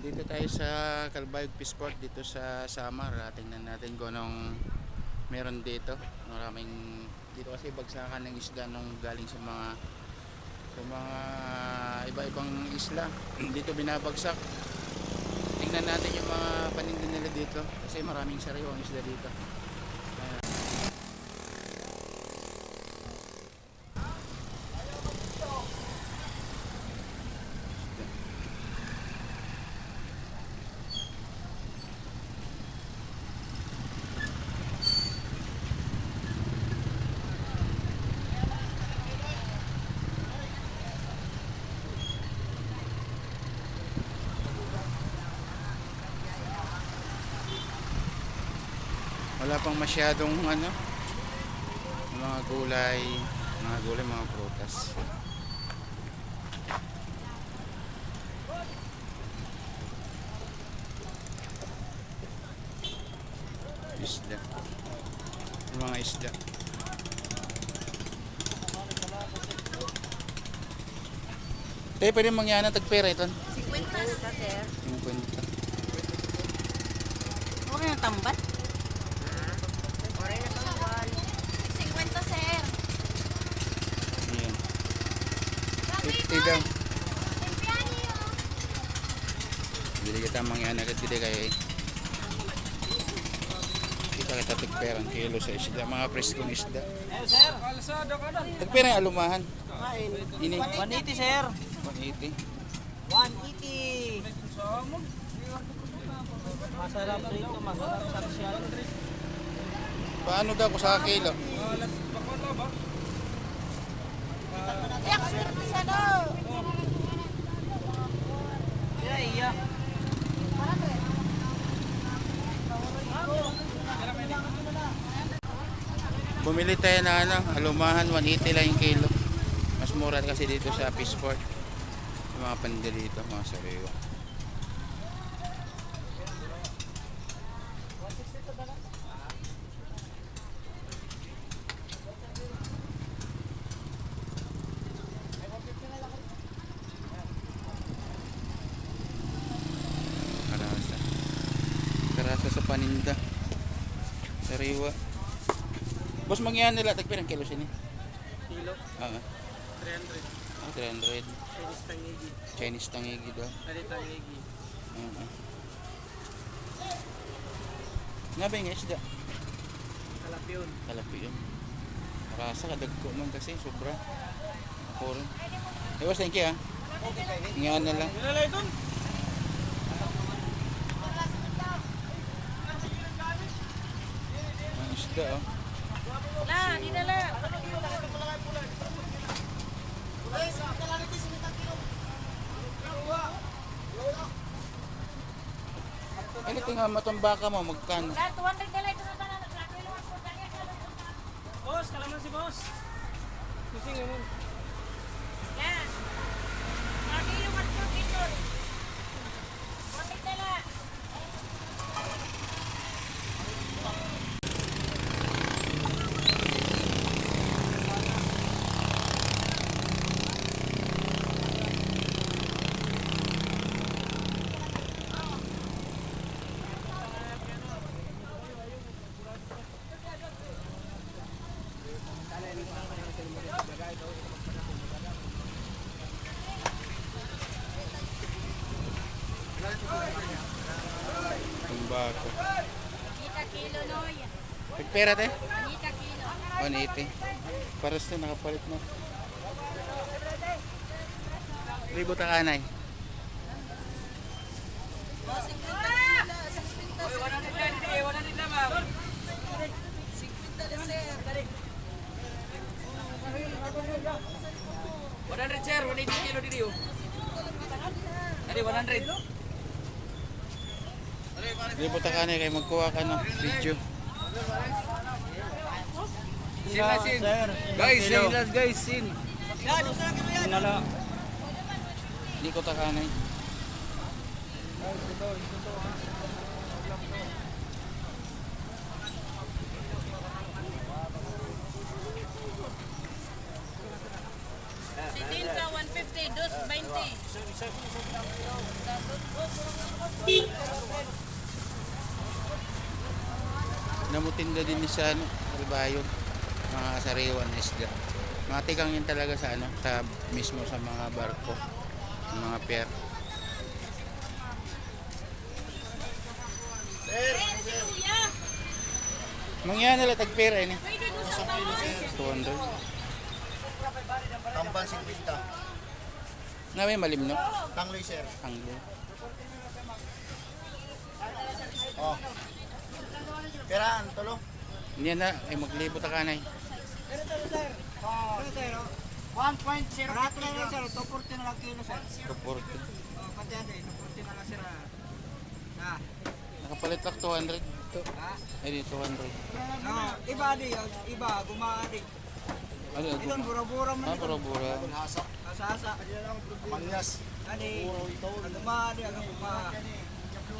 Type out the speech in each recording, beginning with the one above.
Dito tayo sa Calbayog Fishport dito sa Samar. Tingnan natin kung anong meron dito. Maraming dito kasi bagsakan ng isda nung galing sa mga iba-ibang isla. Dito binabagsak. Tingnan natin yung mga paninda nila dito kasi maraming sariwang isda dito. Wala pang masyadong mga gulay, mga prutas. Isda. Yung mga isda. Tayo pwede mangyana tagpera ito. 50 na sir. 50. Okay na tambat? Okay na tambat. 50 sir. Ayan. 50 daw. Bili kita mangyana agad kita kaya kita tagpera ang kilo sa isda. Mga preskong isda. Sir, kalsada ka na. Tagpera yung alumahan. Ini 180 sir. 180. 180. Masarap rito, masarap sa sosyal. Paano daw ko sa kilo? Iya. Bumili tayo na alumahan, 180 lang yung kilo. Mas mura kasi dito sa Fishport. Yung mga panda dito, mga sariwa. Karasa. Karasa sa paninda. Sariwa. Boss, mangyan nila tagpirang kilo sini. Kilo, Ah, 300. 300. Chinese tangigi. Chinese tangigi daw. Ano tangigi? Nga ba yung isda? Kalap yun. Kalapi yun. Karasa kadagko man kasi sobra. Ako rin. Eh, boss, thank you ha. Ngayon na lang. Nilalay dun. Ang isda oh. La, di na la. Eh, ito nga matong baka mo, magkano? La, 200 na la. Ito na ba na? Boss, kalaman si boss. Kusing naman. Yan. Lagi yung at yung ito. 200 na la. Ang baka. Kita kilo no. Pagpera te? Kita kilo. 180. Paras na nakapalit mo. Ribo takanay. Sir, 180 kilo dito. Adi 100. Ribo takanay kay magkuha ka no video. Sin. Guys, sin last guys, sin. Nala. Hindi ko takanay. 70, 150, 220. Namutinda din sa ano, Albayog, mga sariwan na isda. Mga tigang yun talaga sa ano, sa mismo sa mga barko, ng mga pier. Kuya, Mangyan nila tagpera ini. pwede doon sa bawah. 200. Tamban 50. Na may malim no? Tangloy sir. Anglo. Oh. Peraan, tulo. Hindi na, ay maglibot ka kanay. 1.0. Rato na lang sir, 240 na lang kilo sir. 240. Pati yan, 240 na lang sir. Nakapalit lang 200. Ay, di 200. Iba di, iba, gumaadi. Ano, Ilan, bura-bura man. bura-bura. Kasasa. Manyas. Ani, gumaadi, gumaadi.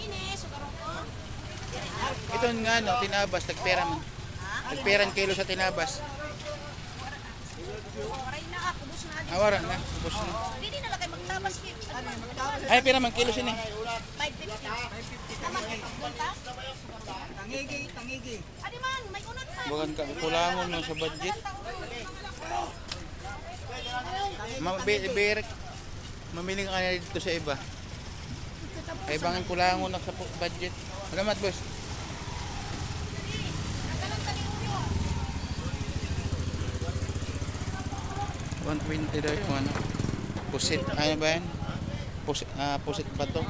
Ines, sukarong ko. Ito nga no, tinabas, tagpera man. Tagperan kilo sa tinabas. Maray na ako, bus na. Awara na, ubos na. Hindi na lang kayo magtabas. Ay, pera man kilo sini. 550. Tama kayo, punta? Tangigi. Adi man, may unat pa. Bukan ka, kulangon mo sa budget. Berek, mamili ka na dito sa iba. Ay, bangin kulangon na sa budget. Salamat, boss. $120 daw yung ano. Pusit, ano ba yan? Pusit ba to?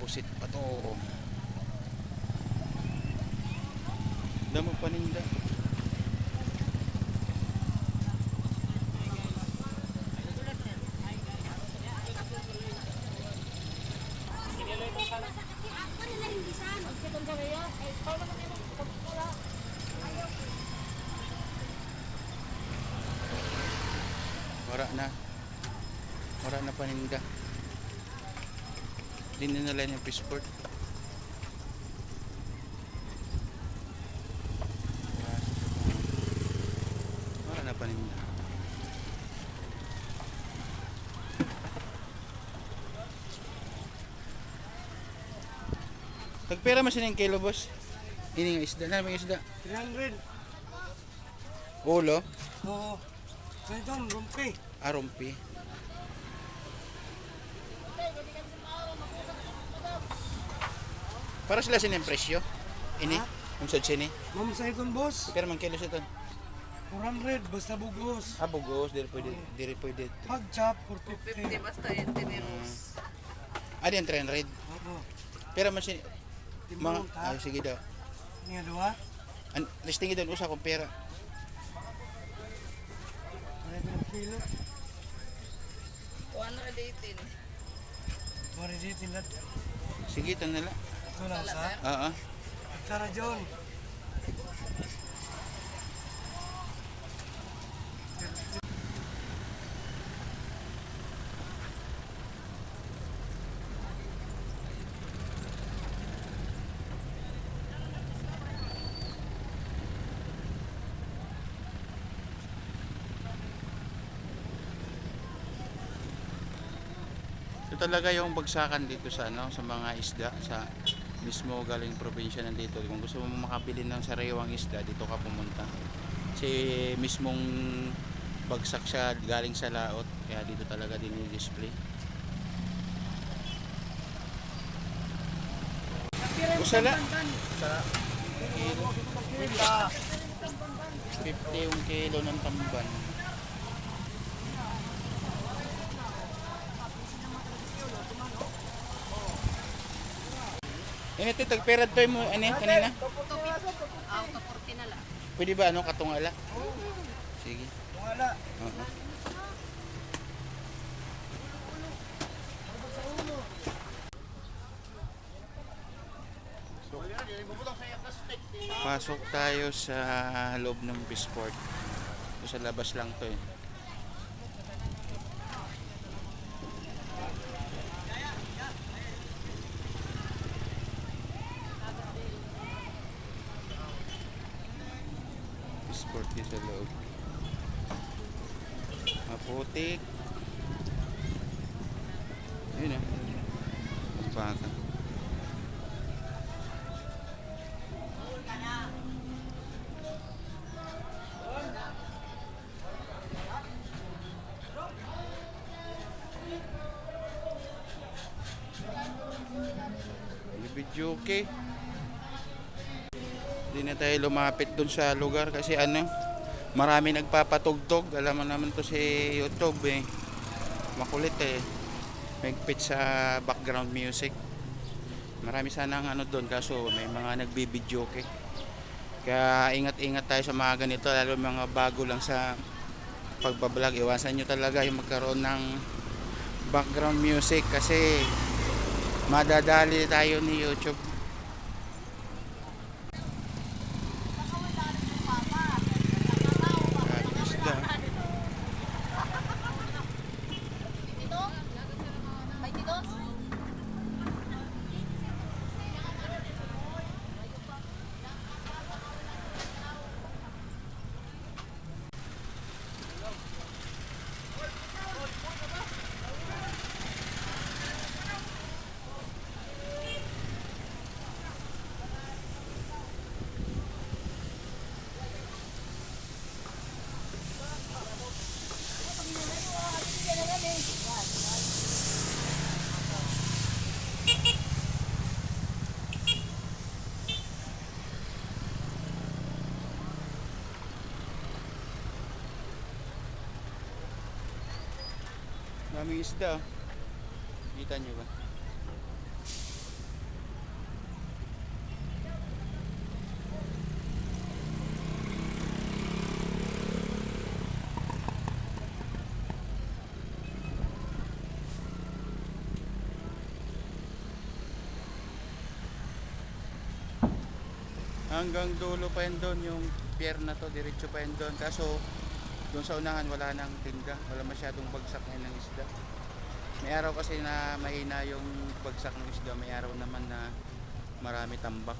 Pusit pa to. Damo paninda. Wala na paninda. Hindi na nila yung passport. Wala na paninda. Tagpera mas yung kilo, boss. Ini nga isda. Na may isda. 300. Ulo. Oo. Ito, rumpi. Arumpi. Para sila sining presyo. Ini. Kung sa sini. Ma'am sa ikon boss. Pero man kilo sa ito. 400, basta bugos. Bugos. Dili pwede. Pag chop, 450. Basta yun, tineros. Adi ang 300. Oo. Pero man siya. Mga, Timulong ta. ay sige daw. Niya dua. Listing doon usa kong pera. Ano yung kilo? 218. 418 lang. Sige, ito na lang. Ito lang sa. Oo. Tara, John. Ito talaga yung bagsakan dito sa ano, sa mga isda sa mismo galing probinsya nandito. Kung gusto mo makabili ng sariwang isda, dito ka pumunta. Kasi mismong bagsak siya galing sa laot, kaya dito talaga din i-display. Usala. Sa kilo. 50 yung kilo ng tamban. Ito, tagperad to mo, ano kanina? Out of 40 na lang. Pwede ba, ano, katungala? Sige. Wala. Oo. Pasok tayo sa loob ng Bisport. Ito sa labas lang to eh. Sport din sa loob. Maputik. Ayun ah. Baka. Video okay. Hindi na tayo lumapit dun sa lugar kasi ano, marami nagpapatugtog. Alam mo naman to si YouTube eh. Makulit eh. Magpit sa background music. Marami sanang ano doon kaso may mga nagbibideo okay. Kaya ingat-ingat tayo sa mga ganito lalo mga bago lang sa pagbablog. Iwasan nyo talaga yung magkaroon ng background music kasi madadali tayo ni YouTube. Isda. Dito? May dito? Daming isda. Kita nyo ba? Hanggang dulo pa yun doon yung pier na to, diretso pa yun doon. Kaso doon sa unahan wala nang tinda, wala masyadong bagsak ngayon ng isda. May araw kasi na mahina yung bagsak ng isda, may araw naman na marami tambak.